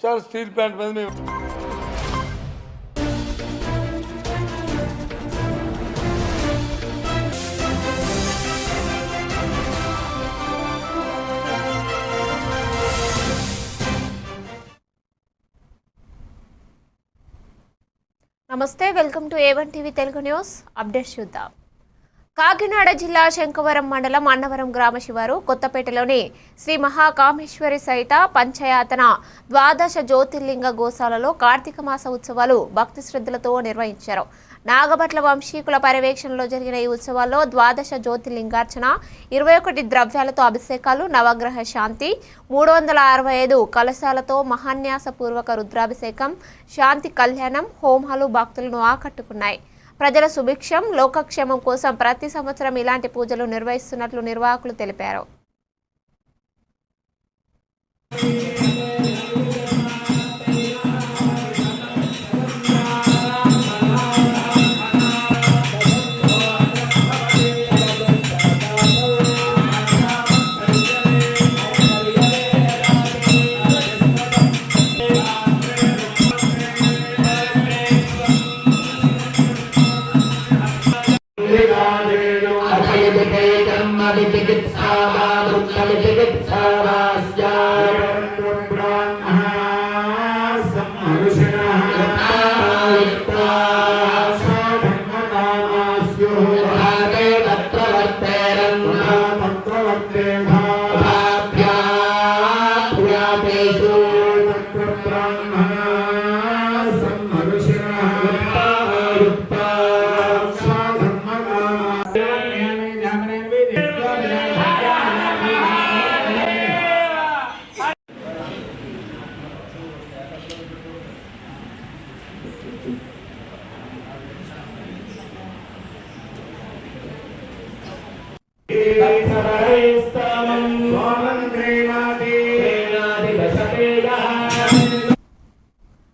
Sir steel plant మీద మేము నమస్తే, welcome to A1 TV Telugu news updates చూద్దాం. కాకినాడ జిల్లా శంఖవరం మండలం అన్నవరం గ్రామ శివారు కొత్తపేటలోని శ్రీ మహాకామేశ్వరి సహిత పంచయాతన ద్వాదశ జ్యోతిర్లింగ గోశాలలో కార్తీక మాస ఉత్సవాలు భక్తి శ్రద్ధలతో నిర్వహించారు. నాగభట్ల వంశీకుల పర్యవేక్షణలో జరిగిన ఈ ఉత్సవాల్లో ద్వాదశ జ్యోతిర్లింగార్చన, 21 ద్రవ్యాలతో అభిషేకాలు, నవగ్రహ శాంతి, 365 కలశాలతో మహాన్యాసపూర్వక రుద్రాభిషేకం, శాంతి కళ్యాణం, హోమాలు భక్తులను ఆకట్టుకున్నాయి. ప్రజల సుభిక్షం, లోకక్షేమం కోసం ప్రతి సంవత్సరం ఇలాంటి పూజలు నిర్వహిస్తున్నట్లు నిర్వాహకులు తెలిపారు.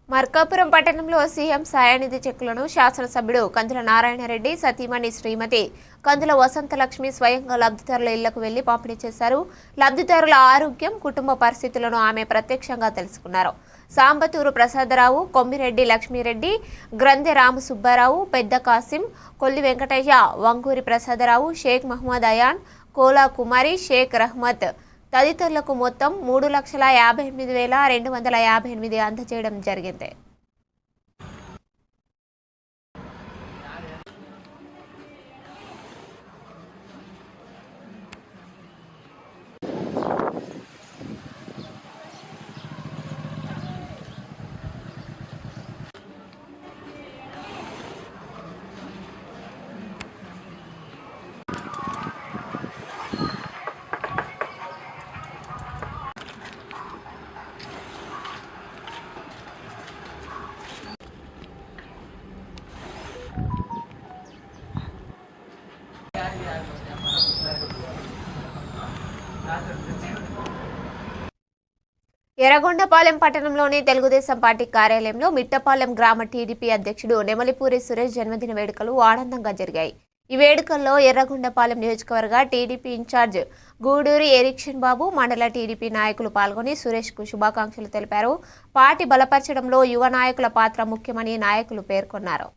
మార్కాపురం పట్టణంలో సీఎం సాయానిధి చెక్కులను శాసనసభ్యుడు కందుల నారాయణరెడ్డి సతీమణి శ్రీమతి కందుల వసంతలక్ష్మి స్వయంగా లబ్ధిదారుల ఇళ్లకు వెళ్లి పంపిణీ చేశారు. లబ్ధిదారుల ఆరోగ్యం, కుటుంబ పరిస్థితులను ఆమె ప్రత్యక్షంగా తెలుసుకున్నారు. సాంబతూరు ప్రసాదరావు, కొమ్మిరెడ్డి లక్ష్మీరెడ్డి, గ్రంథె రామసుబ్బారావు, పెద్ద కాసిం, కొల్లి వెంకటయ్య, వంగూరి ప్రసాదరావు, షేక్ మహమ్మద్ అయాన్, కోలా కుమారి, షేక్ రహ్మత్ తదితరులకు మొత్తం 3,58,258 అందజేయడం జరిగింది. ఎర్రగొండపాలెం పట్టణంలోని తెలుగుదేశం పార్టీ కార్యాలయంలో మిట్టపాలెం గ్రామ టీడీపీ అధ్యక్షుడు నెమలిపూరి సురేష్ జన్మదిన వేడుకలు ఆనందంగా జరిగాయి. ఈ వేడుకల్లో ఎర్రగొండపాలెం నియోజకవర్గ టీడీపీ ఇన్ఛార్జ్ గూడూరి ఎరిక్షన్ బాబు, మండల టీడీపీ నాయకులు పాల్గొని సురేష్కు శుభాకాంక్షలు తెలిపారు. పార్టీ బలపరచడంలో యువ నాయకుల పాత్ర ముఖ్యమని నాయకులు పేర్కొన్నారు.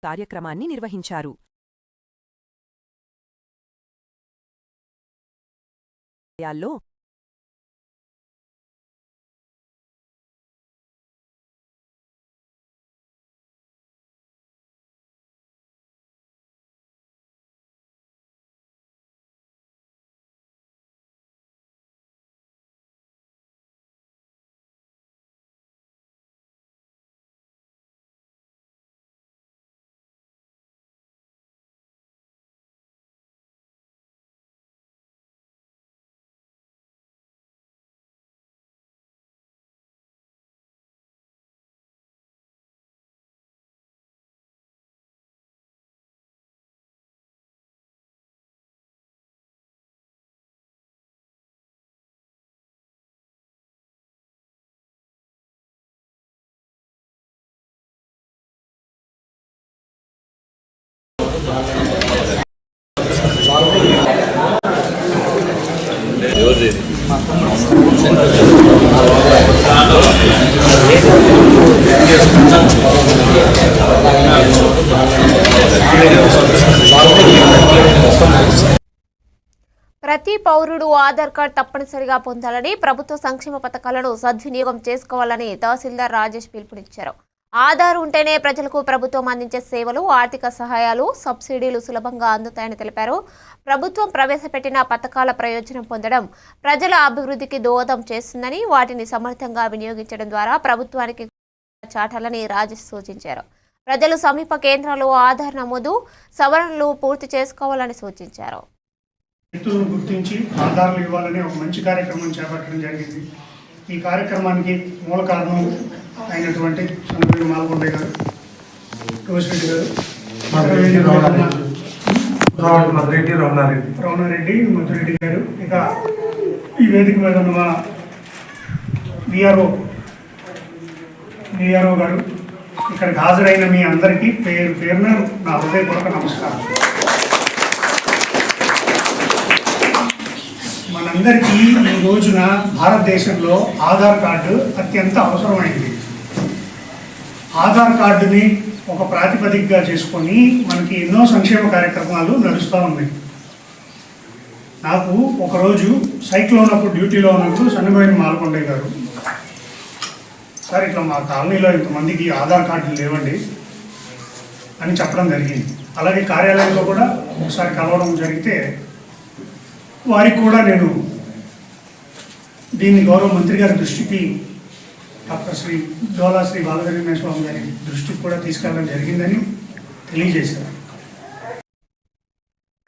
కార్యక్రమాన్ని నిర్వహించారు. ప్రతి పౌరుడు ఆధార్ కార్డు తప్పనిసరిగా పొందాలని, ప్రభుత్వ సంక్షేమ పథకాలను సద్వినియోగం చేసుకోవాలని తహసీల్దార్ రాజేష్ పిలుపునిచ్చారు. ఆధార్ ఉంటేనే ప్రజలకు ప్రభుత్వం అందించే సేవలు, ఆర్థిక సహాయాలు, సబ్సిడీలు సులభంగా అందుతాయని తెలిపారు. ప్రభుత్వం ప్రవేశపెట్టిన పథకాల ప్రయోజనం పొందడం ప్రజల అభివృద్ధికి దోహదం చేస్తుందని, వాటిని సమర్థంగా వినియోగించడం ద్వారా ప్రభుత్వానికి చాటాలని రాజేష్ సూచించారు. ప్రజలు సమీప కేంద్రాల్లో ఆధార్ నమోదు, సవరణలు పూర్తి చేసుకోవాలని సూచించారు. వ్యక్తులను గుర్తించి ఆధార్లు ఇవ్వాలనే ఒక మంచి కార్యక్రమం చేపట్టడం జరిగింది. ఈ కార్యక్రమానికి మూల కారణం అయినటువంటి చంద్రబాబు మాల్కొండ గారు, రోషిరెడ్డి గారు, రమణారెడ్డి, మధురెడ్డి గారు, ఇక ఈ వేదిక మీద ఉన్న మా విఆర్ఓ గారు, ఇక్కడికి హాజరైన మీ అందరికీ పేరు పేరున నా హృదయపూర్వక నమస్కారం. మనందరికీ ఈ రోజున భారతదేశంలో ఆధార్ కార్డు అత్యంత అవసరమైంది. ఆధార్ కార్డుని ఒక ప్రాతిపదికగా చేసుకొని మనకి ఎన్నో సంక్షేమ కార్యక్రమాలు నడుస్తూ ఉన్నాయి. నాకు ఒకరోజు సైట్లో ఉన్నప్పుడు, డ్యూటీలో ఉన్నప్పుడు సన్నబోయిన మాల్కొండయ్య గారు, సార్ ఇట్లా మా కాలనీలో ఇంతమందికి ఆధార్ కార్డులు లేవండి అని చెప్పడం జరిగింది. అలాగే కార్యాలయంలో కూడా ఒకసారి కలవడం జరిగితే వారికి కూడా నేను దీన్ని గౌరవ మంత్రి గారి దృష్టికి, డాక్టర్ శ్రీ డోలా శ్రీ బాలగణేశ్వర స్వామి గారి దృష్టికి కూడా తీసుకెళ్ళడం జరిగిందని తెలియజేశారు.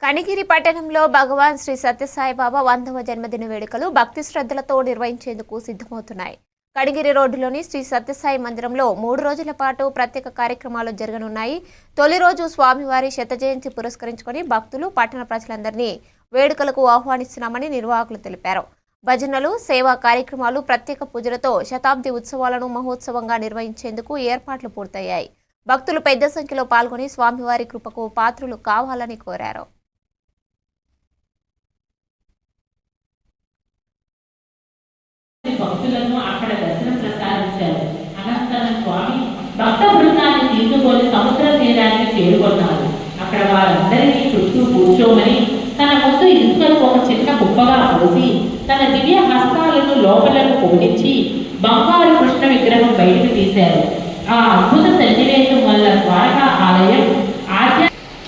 కనిగిరి పట్టణంలో భగవాన్ శ్రీ సత్యసాయిబాబా 100వ జన్మదిన వేడుకలు భక్తి శ్రద్ధలతో నిర్వహించేందుకు సిద్ధమవుతున్నాయి. కనిగిరి రోడ్డులోని శ్రీ సత్యసాయి మందిరంలో 3 రోజుల పాటు ప్రత్యేక కార్యక్రమాలు జరగనున్నాయి. తొలి రోజు స్వామివారి శత జయంతి పురస్కరించుకొని భక్తులు, పట్టణ ప్రజలందరినీ వేడుకలకు ఆహ్వానిస్తున్నామని నిర్వాహకులు తెలిపారు. భజనలు, సేవా కార్యక్రమాలు, ప్రత్యేక పూజలతో శతాబ్ది ఉత్సవాలను మహోత్సవంగా నిర్వహించేందుకు ఏర్పాట్లు పూర్తయ్యాయి. భక్తులు పెద్ద సంఖ్యలో పాల్గొని స్వామివారి కృపకు పాత్రులు కావాలని కోరారు. భక్తులను అక్కడ దర్శనం ప్రసాదించారు. అనంతరం స్వామి భక్త బృందాన్ని తీసుకొని సముద్ర తీరానికి చేరుకున్నారు. అక్కడ వారందరినీ చుట్టూ కూర్చోమని తన ముందు ఇసుకలు ఒక చిన్న కుప్పగా పోసి తన దివ్య హస్తాలను లోపలకు పొగిడించి బంగారు కృష్ణ విగ్రహం బయటకు తీశారు. ఆ అద్భుత సన్నివేశం వల్ల ద్వారకా ఆలయం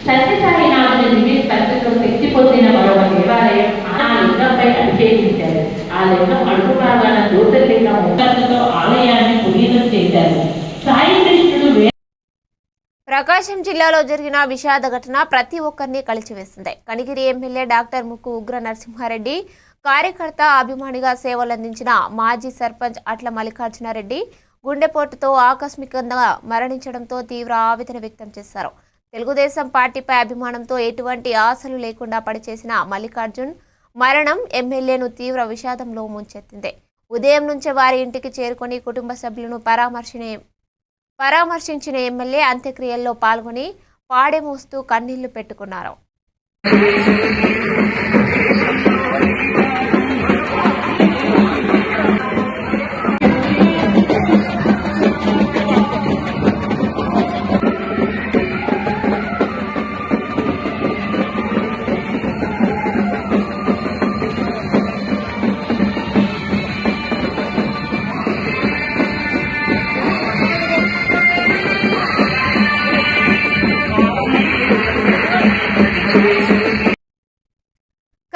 సత్యసాయినాథుని దివ్య స్పర్శతో శక్తి పొందిన మరొక దేవాలయం ఆ లింగంపై అభిషేకించారు. ఆ లింగం అడుగు భాగాన జ్యోతిర్లింగం ముఖంతో ఆలయాన్ని పునీతం చేశారు. సాయి కృష్ణుడు ప్రకాశం జిల్లాలో జరిగిన విషాద ఘటన ప్రతి ఒక్కరిని కలిచివేసింది. కనిగిరి ఎమ్మెల్యే డాక్టర్ ముక్కు ఉగ్ర నరసింహారెడ్డి, కార్యకర్త, అభిమానిగా సేవలందించిన మాజీ సర్పంచ్ అట్ల మల్లికార్జునారెడ్డి గుండెపోటుతో ఆకస్మికంగా మరణించడంతో తీవ్ర ఆవేదన వ్యక్తం చేశారు. తెలుగుదేశం పార్టీపై అభిమానంతో ఎటువంటి ఆశలు లేకుండా పనిచేసిన మల్లికార్జున్ మరణం ఎమ్మెల్యేను తీవ్ర విషాదంలో ముంచెత్తింది. ఉదయం నుంచే వారి ఇంటికి చేరుకొని కుటుంబ సభ్యులను పరామర్శించిన ఎమ్మెల్యే అంత్యక్రియల్లో పాల్గొని పాడెమోస్తూ కన్నీళ్లు పెట్టుకున్నారు.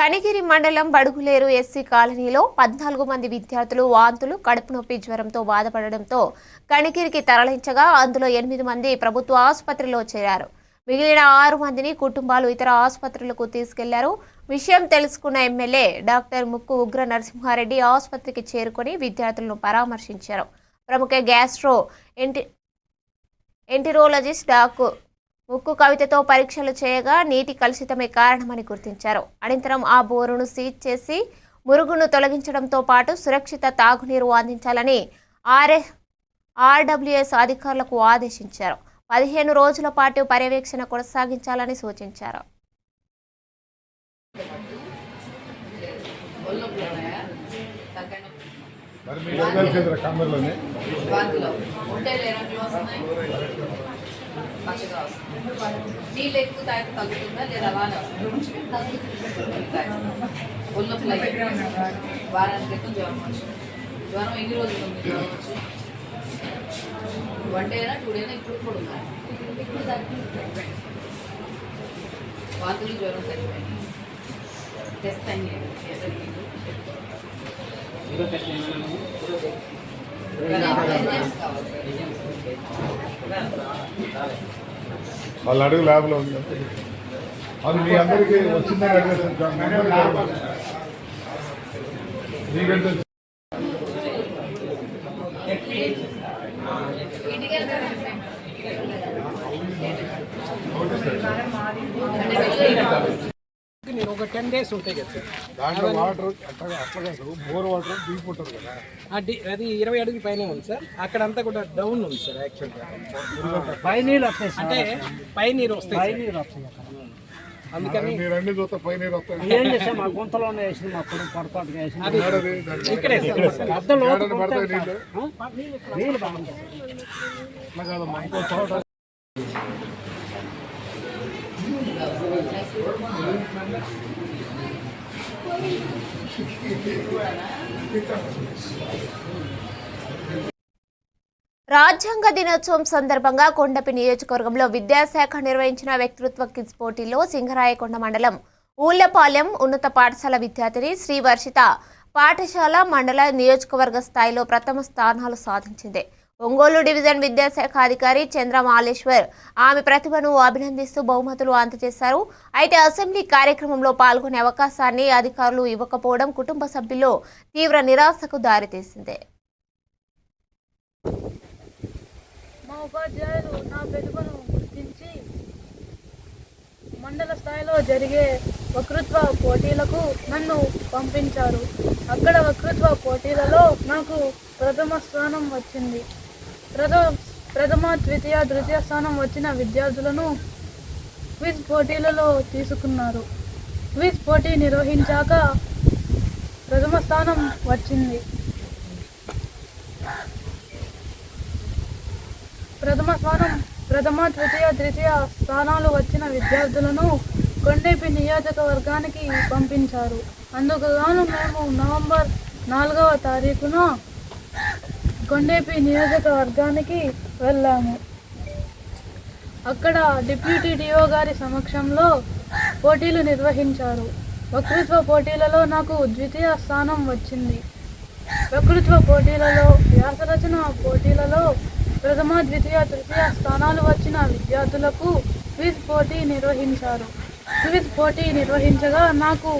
కనిగిరి మండలం బడుగులేరు ఎస్సీ కాలనీలో 14 మంది విద్యార్థులు వాంతులు, కడుపు నొప్పి, జ్వరంతో బాధపడడంతో కనిగిరికి తరలించగా అందులో 8 మంది ప్రభుత్వ ఆసుపత్రిలో చేరారు. మిగిలిన 6 మందిని కుటుంబాలు ఇతర ఆసుపత్రులకు తీసుకెళ్లారు. విషయం తెలుసుకున్న ఎమ్మెల్యే డాక్టర్ ముక్కు ఉగ్ర నరసింహారెడ్డి ఆసుపత్రికి చేరుకొని విద్యార్థులను పరామర్శించారు. ప్రముఖ గ్యాస్ట్రో ఎంటెరాలజిస్ట్ డాక్టర్ ముక్కు కవితతో పరీక్షలు చేయగా నీటి కలుషితమే కారణమని గుర్తించారు. అనంతరం ఆ బోరును సీజ్ చేసి మురుగును తొలగించడంతో పాటు సురక్షిత తాగునీరు అందించాలని ఆర్డబ్ల్యూఎస్ అధికారులకు ఆదేశించారు. 15 రోజుల పాటు పర్యవేక్షణ కొనసాగించాలని సూచించారు. నీళ్ళు ఎక్కువ తాగితే తగ్గుతుందా లేదా అలానే వస్తుందా? ఒళ్ళొప్పులు వారానికి క్రితం జ్వరం వచ్చింది. జ్వరం ఎన్ని రోజులు ఉంది? జ్వరం వచ్చి 1 డేనా 2 డేనా ఇప్పుడు కూడా ఉన్నాయి. ఇప్పుడు తగ్గిపోయింది. వాంతులు జ్వరం తగ్గిపోయింది. టెస్ట్ అయ్యి వాళ్ళు అడుగు ల్యాబ్లో ఉంది. అది మీ అందరికీ వచ్చిందని అడిగేసారు. నేను ఒక 10 days ఉంటాయి కదా సార్. దాంట్లో వాటర్ అట్లా బోర్ వాటర్ డీప్ ఉంటుంది కదా, అది 20 అడుగుల పైన ఉంది సార్. అక్కడంతా కూడా డౌన్ ఉంది సార్. యాక్చువల్గా అంటే పై నీరు వస్తాయి, అందుకని మీరు అన్ని చూస్తే పై నీరు వస్తాయి. మా గుంతలోనే వేసింది, మా కొడుకు పొరపాటుగా వేసింది. ఇక్కడే పడతాయి నీళ్ళు. నీళ్ళు బాగుంటాయి. అట్లా కాదమ్మా, ఇంకో చోట రాజ్యాంగ దినోత్సవం సందర్భంగా కొండపి నియోజకవర్గంలో విద్యాశాఖ నిర్వహించిన వ్యక్తిత్వ క్విజ్ పోటీలో సింగరాయకొండ మండలం ఊళ్లపాలెం ఉన్నత పాఠశాల విద్యార్థిని శ్రీ వర్షిత పాఠశాల మండల నియోజకవర్గ స్థాయిలో ప్రథమ స్థానాలు సాధించింది. ఒంగోలు డివిజన్ విద్యాశాఖ అధికారి చంద్ర మాలేశ్వర్ ఆమె ప్రతిభను అభినందిస్తూ బహుమతులు అందజేశారు. అయితే అసెంబ్లీ కార్యక్రమంలో పాల్గొనే అవకాశాన్ని అధికారులు ఇవ్వకపోవడం కుటుంబ సభ్యుల్లో తీవ్ర నిరాశకు దారితీసింది. మా ఉపాధ్యాయులు నా ప్రతిభను గుర్తించి మండల స్థాయిలో జరిగే వక్తృత్వ పోటీలకు నన్ను పంపించారు. అక్కడ వక్తృత్వ పోటీలలో నాకు ప్రథమ స్థానం వచ్చింది. ప్రథమ ద్వితీయ తృతీయ స్థానం వచ్చిన విద్యార్థులను క్విజ్ పోటీలలో తీసుకున్నారు. క్విజ్ పోటీ నిర్వహించాక ప్రథమ స్థానం వచ్చింది. ప్రథమ ద్వితీయ తృతీయ స్థానాలు వచ్చిన విద్యార్థులను కొండేపి నియోజకవర్గానికి పంపించారు. అందుకు గాను మేము నవంబర్ 4వ తారీఖున కొండేపి నియోజకవర్గానికి వెళ్ళాము. అక్కడ డిప్యూటీ డిఓ గారి సమక్షంలో పోటీలు నిర్వహించారు. వక్తృత్వ పోటీలలో నాకు ద్వితీయ స్థానం వచ్చింది. వక్తృత్వ పోటీలలో వ్యాసరచన పోటీలలో ప్రథమ ద్వితీయ తృతీయ స్థానాలు వచ్చిన విద్యార్థులకు క్విజ్ పోటీ నిర్వహించారు. క్విజ్ పోటీ నిర్వహించగా నాకు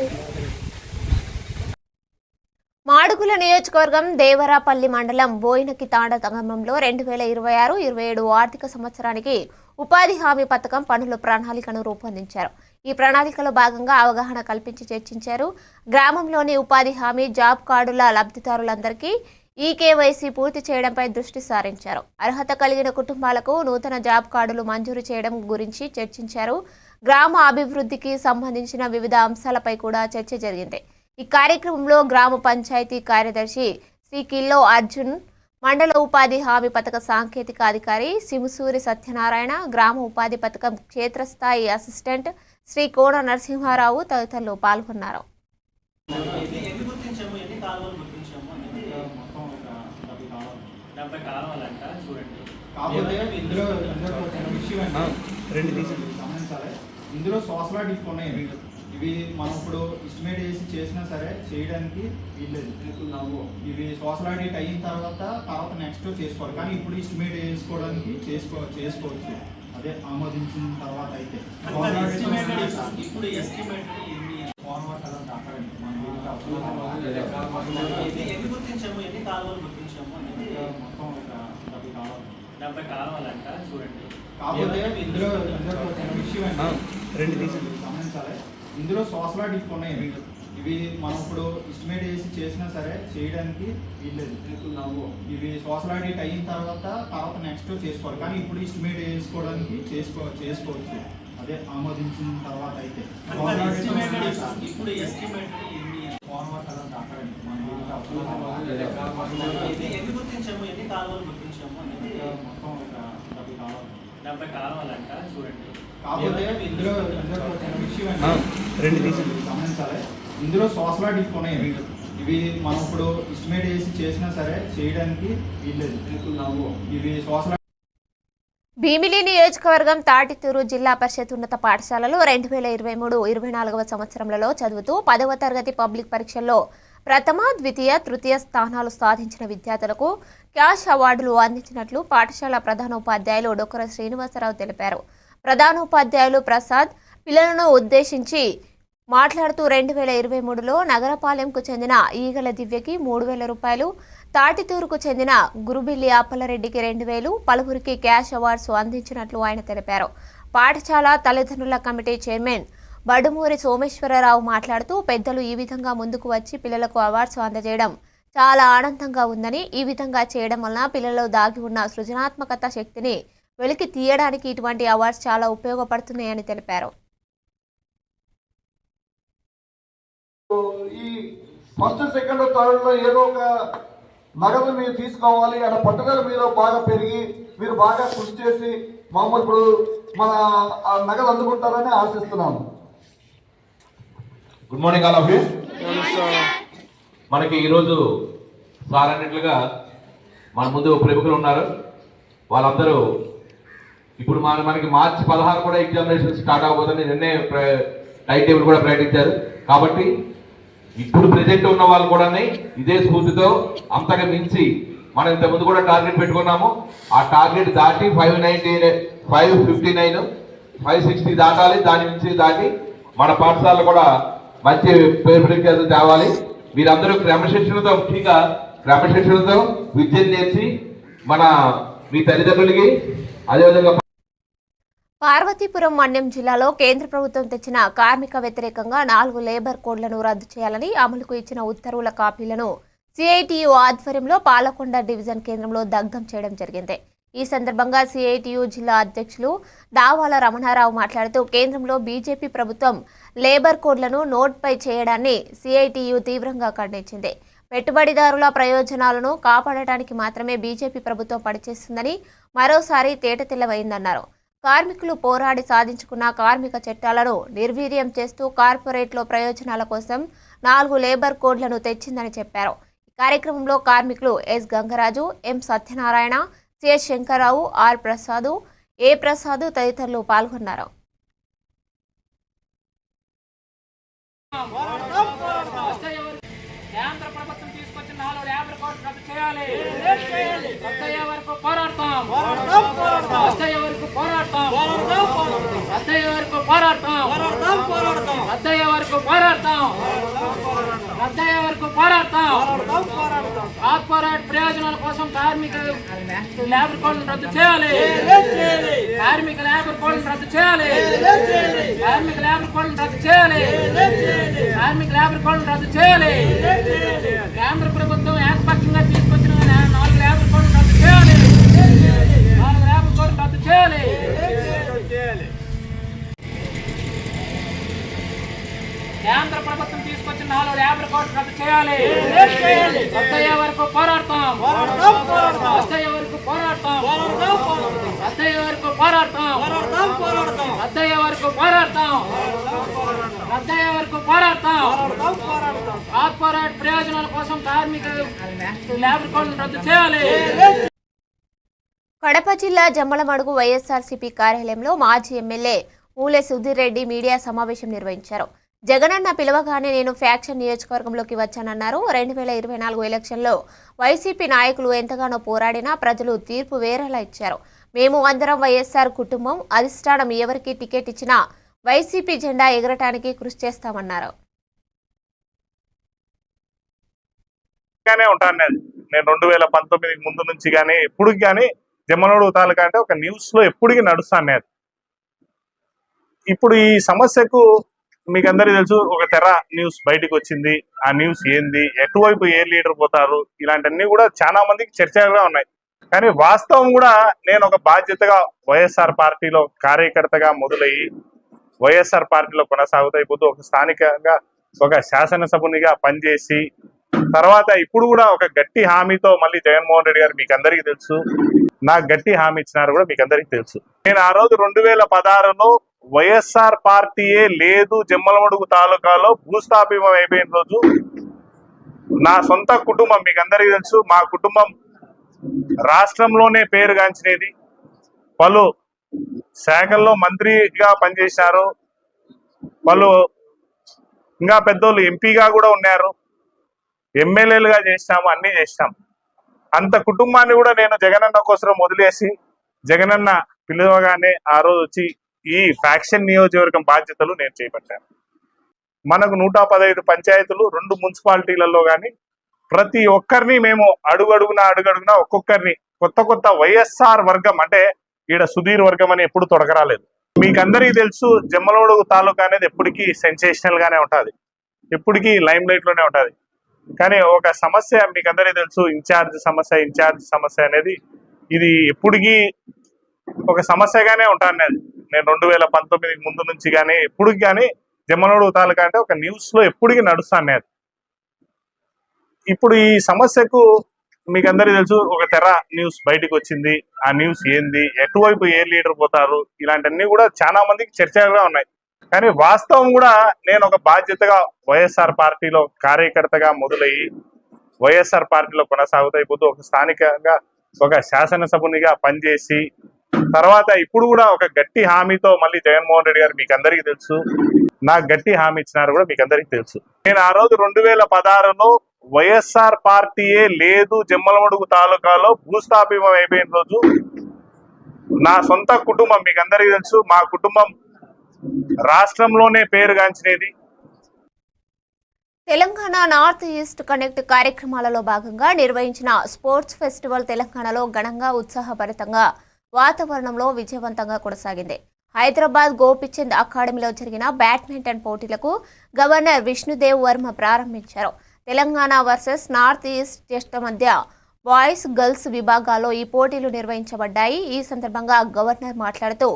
మాడుగుల నియోజకవర్గం దేవరాపల్లి మండలం బోయినకి తాండ గ్రామంలో 2026-27 ఆర్థిక సంవత్సరానికి ఉపాధి హామీ పథకం పనుల ప్రణాళికను రూపొందించారు. ఈ ప్రణాళికలో భాగంగా అవగాహన కల్పించి చర్చించారు. గ్రామంలోని ఉపాధి హామీ జాబ్ కార్డుల లబ్ధిదారులందరికీ ఈకేవైసీ పూర్తి చేయడంపై దృష్టి సారించారు. అర్హత కలిగిన కుటుంబాలకు నూతన జాబ్ కార్డులు మంజూరు చేయడం గురించి చర్చించారు. గ్రామ అభివృద్ధికి సంబంధించిన వివిధ అంశాలపై కూడా చర్చ జరిగింది. ఈ కార్యక్రమంలో గ్రామ పంచాయతీ కార్యదర్శి శ్రీ కిల్లో అర్జున్, మండల ఉపాధి హామీ పథక సాంకేతిక అధికారి సిముసూరి సత్యనారాయణ, గ్రామ ఉపాధి పథకం క్షేత్రస్థాయి అసిస్టెంట్ శ్రీ కోన నరసింహారావు తదితరులు పాల్గొన్నారు. ఇందులో సోషల్ ఆడిట్ ఉన్నాయి. ఇవి మనం ఇప్పుడు ఎస్టిమేట్ చేసినా సరే చేయడానికి వీల్లేదు. ఇవి సోషల్ ఆడిట్ అయిన తర్వాత నెక్స్ట్ చేసుకోవాలి. కానీ ఇప్పుడు ఎస్టిమేట్ చేసుకోవడానికి చేసుకోవచ్చు. అదే ఆమోదించిన తర్వాత అయితే ఇప్పుడు ఎస్టిమేట్ కాకపోతే ఇందులో విషయం గమనించాలి. ఇందులో సోషల్ ఆడిట్ ఉన్నాయి. ఇవి మనం ఇప్పుడు ఎస్టిమేట్ వేసి చేసినా సరే చేయడానికి వీల్లేదు. ఇవి సోషల్ ఆడిట్ అయిన తర్వాత నెక్స్ట్ చేసుకోవాలి, కానీ ఇప్పుడు ఎస్టిమేట్ వేసుకోవడానికి చేసుకోవచ్చు. అదే ఆమోదించిన తర్వాత అయితే ఇప్పుడు ఎస్టిమేట్ ఇందులో సోషల్ ఆడిట్ ఉన్నాయి. ఇవి మనం ఇప్పుడు ఎస్టిమేట్ వేసి చేసినా సరే చేయడానికి వీల్లేదు. ఇవి సోషల్ భీమిలి నియోజకవర్గం తాటితూరు జిల్లా పరిషత్ ఉన్నత పాఠశాలలో 2023-24 సంవత్సరంలో చదువుతూ 10వ తరగతి పబ్లిక్ పరీక్షల్లో ప్రథమ, ద్వితీయ, తృతీయ స్థానాలు సాధించిన విద్యార్థులకు క్యాష్ అవార్డులు అందించినట్లు పాఠశాల ప్రధానోపాధ్యాయులు డొక్కర శ్రీనివాసరావు తెలిపారు. ప్రధానోపాధ్యాయులు ప్రసాద్ పిల్లలను ఉద్దేశించి మాట్లాడుతూ 2023లో నగరపాలెంకు చెందిన ఈగల దివ్యకి 3,000 రూపాయలు, తాటితూరుకు చెందిన గురుబిల్లి అప్పలరెడ్డికి 2,000, పలువురికి క్యాష్ అవార్డ్స్ అందించినట్లు ఆయన తెలిపారు. పాఠశాల తల్లిదండ్రుల కమిటీ చైర్మన్ బడుమూరి సోమేశ్వరరావు మాట్లాడుతూ పెద్దలు ఈ విధంగా ముందుకు వచ్చి పిల్లలకు అవార్డ్స్ అందజేయడం చాలా ఆనందంగా ఉందని, ఈ విధంగా చేయడం వలన పిల్లల్లో దాగి ఉన్న సృజనాత్మకత శక్తిని వెలికి తీయడానికి ఇటువంటి అవార్డ్స్ చాలా ఉపయోగపడుతున్నాయని తెలిపారు. ఈ ఫస్ట్, సెకండ్, థర్డ్ లో ఏదో ఒక నగదు మీరు తీసుకోవాలి అన్న పట్టుదల మీరు బాగా పెరిగి మీరు బాగా కృషి చేసి మామూలు ఇప్పుడు మన నగదు అందుకుంటారని ఆశిస్తున్నాను. Good morning all of you. మనకి ఈరోజు సార్ అన్నట్లుగా మన ముందు ప్రముఖులు ఉన్నారు. వాళ్ళందరూ ఇప్పుడు మనకి మార్చి 16 కూడా ఎగ్జామినేషన్ స్టార్ట్ అవబోతుంది. నిన్నే టైం టేబుల్ కూడా ప్రకటించారు. కాబట్టి ఇప్పుడు ప్రెజెంట్ ఉన్న వాళ్ళు కూడా ఇదే స్ఫూర్తితో అంతగా మించి మనం ఇంతకుముందు కూడా టార్గెట్ పెట్టుకున్నాము. ఆ టార్గెట్ దాటి 559, 560 దాటాలి. దాని నుంచి దాటి మన పాఠశాలలో కూడా మంచి పేరు ప్రఖ్యాతులు తేవాలి. మీరందరూ క్రమశిక్షణతో, ముఖ్యంగా క్రమశిక్షణతో విద్యను నేర్చి మీ తల్లిదండ్రులకి అదేవిధంగా పార్వతీపురం మన్యం జిల్లాలో కేంద్ర ప్రభుత్వం తెచ్చిన కార్మిక వ్యతిరేకంగా 4 లేబర్ కోడ్లను రద్దు చేయాలని అమలుకు ఇచ్చిన ఉత్తర్వుల కాపీలను సిఐటియు ఆధ్వర్యంలో పాలకొండ డివిజన్ కేంద్రంలో దగ్ధం చేయడం జరిగింది. ఈ సందర్భంగా సిఐటియు జిల్లా అధ్యక్షులు దావాల రమణారావు మాట్లాడుతూ కేంద్రంలో బీజేపీ ప్రభుత్వం లేబర్ కోడ్లను నోట్పై చేయడాన్ని సిఐటియు తీవ్రంగా ఖండించింది. పెట్టుబడిదారుల ప్రయోజనాలను కాపాడటానికి మాత్రమే బీజేపీ ప్రభుత్వం పనిచేస్తుందని మరోసారి తేటతెల్లమైందన్నారు. కార్మికులు పోరాడి సాధించుకున్న కార్మిక చట్టాలను నిర్వీర్యం చేస్తూ కార్పొరేట్లో ప్రయోజనాల కోసం 4 లేబర్ కోడ్లను తెచ్చిందని చెప్పారు. ఈ కార్యక్రమంలో కార్మికులు S Gangaraju, M Satyanarayana, CS Shankar Rao, R Prasad, A Prasad తదితరులు పాల్గొన్నారు. కేంద్ర ప్రభుత్వం తీసుకొచ్చిన 4 లేబర్ కోడ్లు రద్దు చేయాలి. రద్దయ్యే వరకు పోరాడతాం. రద్దయ్యే వరకు పోరాడతాం. రద్దయ్యే వరకు పోరాడతాం. రద్దయ్యే వరకు పోరాడతాం. రద్దయ్యే వరకు పోరాడతాం. కార్పొరేట్ ప్రయోజనాల కోసం కార్మిక లేబర్ కోడ్లను రద్దు చేయాలి. కార్మిక లేబర్ కోడ్లను రద్దు చేయాలి. కార్మిక లేబర్ కోడ్లను రద్దు చేయాలి. కార్మిక లేబర్ కోడ్లను రద్దు చేయాలి. కేంద్ర ప్రభుత్వం ఏకపక్షంగా తీసుకొచ్చిన 4 లేబర్ కోడ్లను రద్దు చేయాలి. 4 లేబర్ కోడ్లను రద్దు చేయాలి. కేంద్ర ప్రభుత్వం తీసుకొచ్చిన 4 లేబర్ కోడ్లు రద్దు చేయాలి. రద్దయ్యే వరకు పోరాడతాం. రద్దయ్యే వరకు పోరాడతాం. రద్దయ్యే వరకు పోరాడతాం. రద్దయ్యే వరకు పోరాడతాం. రద్దయ్యే వరకు పోరాడతాం. కార్పొరేట్ ప్రయోజనాల కోసం కార్మిక లేబర్ కోడ్లను రద్దు చేయాలి. కడప జిల్లా జమ్మలమడుగు వైఎస్ఆర్సీపీ కార్యాలయంలో మాజీ ఎమ్మెల్యే మూలె సుధీర్ రెడ్డి మీడియా సమావేశం నిర్వహించారు. జగనన్న పిలవగానే నేను ఫ్యాక్షన్ నియోజకవర్గంలోకి వచ్చానన్నారు. 2024 ఎలక్షన్లో వైసీపీ నాయకులు ఎంతగానో పోరాడినా ప్రజలు తీర్పు వేరేలా ఇచ్చారు. మేము అందరం వైఎస్ఆర్ కుటుంబం, అధిష్టానం ఎవరికి టికెట్ ఇచ్చినా వైసీపీ జెండా ఎగరటానికి కృషి చేస్తామన్నారు. నేను 2019 ముందు నుంచి కానీ ఎప్పుడు కానీ జమ్మలమడుగు తాలూకా అంటే ఒక న్యూస్ లో ఎప్పటికీ నడుస్తాను. ఇప్పుడు ఈ సమస్యకు మీకు అందరికీ తెలుసు ఒక తెర న్యూస్ బయటకు వచ్చింది. ఆ న్యూస్ ఏంది, ఎటువైపు ఏ లీడర్ పోతారు, ఇలాంటివన్నీ కూడా చాలా మందికి చర్చగా ఉన్నాయి. కానీ వాస్తవం కూడా నేను ఒక బాధ్యతగా వైఎస్ఆర్ పార్టీలో కార్యకర్తగా మొదలయ్యి వైఎస్ఆర్ పార్టీలో కొనసాగుతూ ఒక స్థానికంగా ఒక శాసనసభ్యునిగా పనిచేసి తర్వాత ఇప్పుడు కూడా ఒక గట్టి హామీతో మళ్ళీ జగన్మోహన్ రెడ్డి గారు మీకు అందరికీ తెలుసు, నాకు గట్టి హామీ ఇచ్చినారు కూడా మీకు అందరికీ తెలుసు. నేను ఆ రోజు 2016లో వైఎస్ఆర్ పార్టీయే లేదు జమ్మలమడుగు తాలూకాలో భూస్థాపితం అయిపోయిన రోజు నా సొంత కుటుంబం మీకు అందరికీ తెలుసు, మా కుటుంబం రాష్ట్రంలోనే పేరుగాంచినది. పలు శాఖల్లో మంత్రిగా పనిచేశారు, పలు ఇంకా పెద్దోళ్ళు ఎంపీగా కూడా ఉన్నారు, ఎమ్మెల్యేలుగా చేసినాము, అన్ని చేసినాం. అంత కుటుంబాన్ని కూడా నేను జగనన్న కోసం వదిలేసి జగనన్న పిలువగానే ఆ రోజు వచ్చి ఈ ఫ్యాక్షన్ నియోజకవర్గం బాధ్యతలు నేను చేపట్టాను. మనకు 115 పంచాయతీలు, 2 మున్సిపాలిటీలలో కానీ ప్రతి ఒక్కరిని మేము అడుగడుగునా ఒక్కొక్కరిని కొత్త వైఎస్ఆర్ వర్గం అంటే ఈడ సుధీర్ వర్గం అని ఎప్పుడు తొడగరాలేదు. మీకు అందరికీ తెలుసు జమ్మలమడుగు తాలూకా అనేది ఎప్పటికీ సెన్సేషనల్ గానే ఉంటుంది, ఎప్పటికీ లైమ్ లైట్ లోనే ఉంటుంది. కానీ ఒక సమస్య మీకు అందరికీ తెలుసు, ఇన్ఛార్జ్ సమస్య అనేది ఇది ఎప్పటికీ ఒక సమస్యగానే ఉంటుంది. నేను 2019 ముందు నుంచి కానీ ఎప్పటికి కానీ జమ్మలమడుగు తాలూకా అంటే ఒక న్యూస్ లో ఎప్పటికీ నడుస్తాను. ఇప్పుడు ఈ సమస్యకు మీకు అందరికీ తెలుసు ఒక తెర న్యూస్ బయటకు వచ్చింది. ఆ న్యూస్ ఏంది, ఎటువైపు ఏ లీడర్ పోతారు, ఇలాంటివన్నీ కూడా చాలా మందికి చర్చగా ఉన్నాయి. కానీ వాస్తవం కూడా నేను ఒక బాధ్యతగా వైఎస్ఆర్ పార్టీలో కార్యకర్తగా మొదలయ్యి వైఎస్ఆర్ పార్టీలో కొనసాగుతూ ఒక స్థానికంగా ఒక శాసనసభ్యునిగా పనిచేసి తర్వాత ఇప్పుడు కూడా ఒక గట్టి హామీతో మళ్ళీ జగన్మోహన్ రెడ్డి గారు మీకు అందరికీ తెలుసు, నాకు గట్టి హామీ ఇచ్చినారు కూడా మీకు అందరికీ తెలుసు. నేను ఆ రోజు 2016లో వైఎస్ఆర్ పార్టీయే లేదు జమ్మలమడుగు తాలూకాలో భూస్థాపితం అయిపోయిన రోజు నా సొంత కుటుంబం మీకు అందరికీ తెలుసు, మా కుటుంబం రాష్ట్రంలోనే పేరుగాంచినది. తెలంగాణ నార్త్ ఈస్ట్ కనెక్ట్ కార్యక్రమాలలో భాగంగా నిర్వహించిన స్పోర్ట్స్ ఫెస్టివల్ తెలంగాణలో ఘనంగా ఉత్సాహభరితంగా వాతావరణంలో విజయవంతంగా కొనసాగింది. హైదరాబాద్ గోపిచంద్ అకాడమీలో జరిగిన బ్యాడ్మింటన్ పోటీలకు గవర్నర్ విష్ణుదేవ్ వర్మ ప్రారంభించారు. Telangana versus north east test మధ్య బాయ్స్ గర్ల్స్ విభాగాల్లో ఈ పోటీలు నిర్వహించబడ్డాయి. ఈ సందర్భంగా గవర్నర్ మాట్లాడుతూ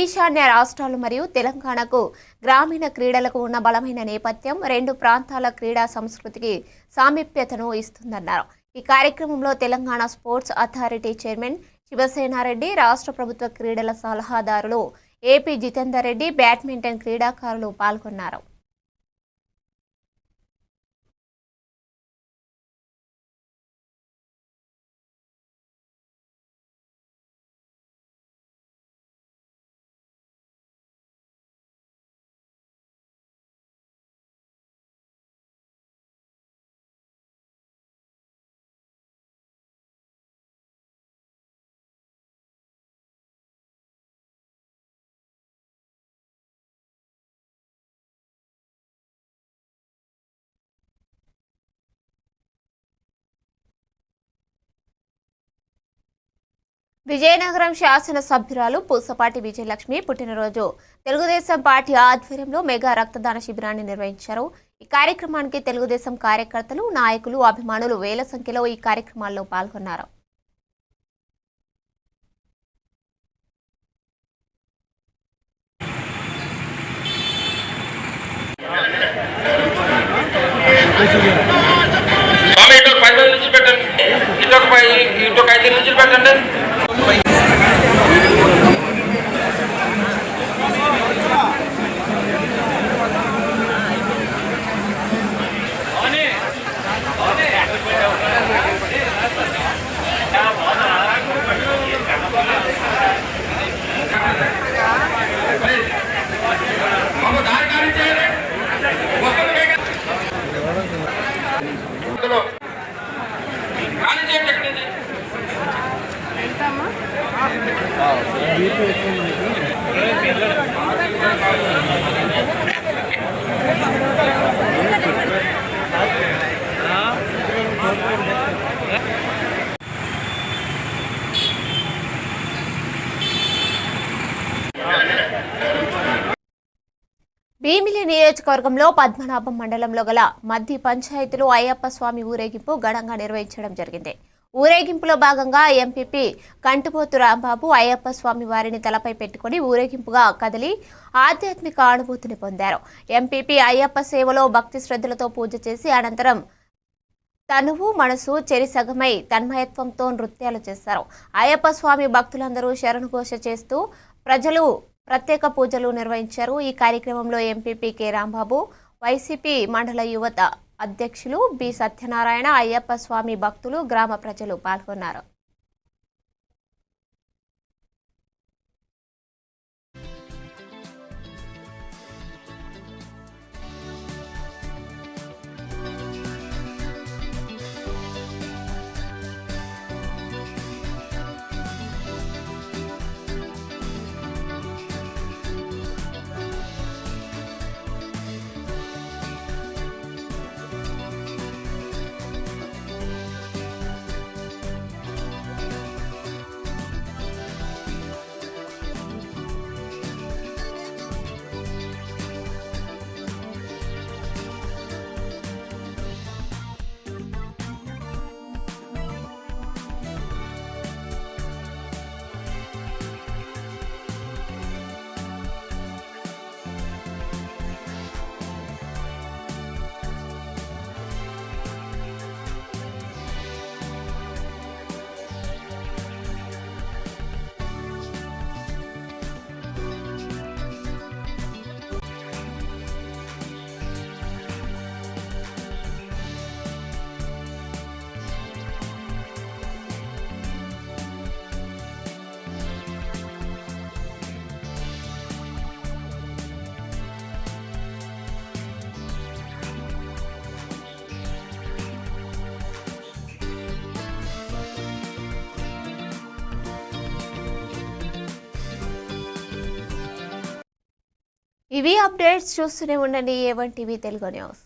ఈశాన్య రాష్ట్రాలు మరియు తెలంగాణకు గ్రామీణ క్రీడలకు ఉన్న బలమైన నేపథ్యం 2 ప్రాంతాల క్రీడా సంస్కృతికి సామీప్యతను ఇస్తుందన్నారు. ఈ కార్యక్రమంలో Telangana sports authority chairman Shiva Sena Reddy, రాష్ట్ర ప్రభుత్వ క్రీడల సలహాదారులు ఏపీ జితేందర్ రెడ్డి, బ్యాడ్మింటన్ క్రీడాకారులు పాల్గొన్నారు. విజయనగరం శాసనసభ్యురాలు పూసపాటి విజయలక్ష్మి పుట్టినరోజు తెలుగుదేశం పార్టీ ఆధ్వర్యంలో మెగా రక్తదాన శిబిరాన్ని నిర్వహించారు. ఈ కార్యక్రమానికి తెలుగుదేశం కార్యకర్తలు, నాయకులు, అభిమానులు వేల సంఖ్యలో ఈ కార్యక్రమాల్లో పాల్గొన్నారు. భీమిలి నియోజకవర్గంలో పద్మనాభం మండలంలో గల మద్ది పంచాయతీలో అయ్యప్ప స్వామి ఊరేగింపు ఘనంగా నిర్వహించడం జరిగింది. ఊరేగింపులో భాగంగా ఎంపీపీ కంటిపోతు రాంబాబు అయ్యప్ప స్వామి వారిని తలపై పెట్టుకుని ఊరేగింపుగా కదిలి ఆధ్యాత్మిక అనుభూతిని పొందారు. ఎంపీపీ అయ్యప్ప సేవలో భక్తి శ్రద్ధలతో పూజ చేసి అనంతరం తనువు మనసు చెరిసగమై తన్మయత్వంతో నృత్యాలు చేశారు. అయ్యప్ప స్వామి భక్తులందరూ శరణుఘోష చేస్తూ ప్రజలు ప్రత్యేక పూజలు నిర్వహించారు. ఈ కార్యక్రమంలో ఎంపీపీ కె రాంబాబు, వైసీపీ మండల యువత అధ్యక్షులు బి సత్యనారాయణ, అయ్యప్ప స్వామి భక్తులు, గ్రామ ప్రజలు పాల్గొన్నారు. ఇవి అప్డేట్స్ చూస్తూనే ఉండండి A1 టీవీ తెలుగు న్యూస్.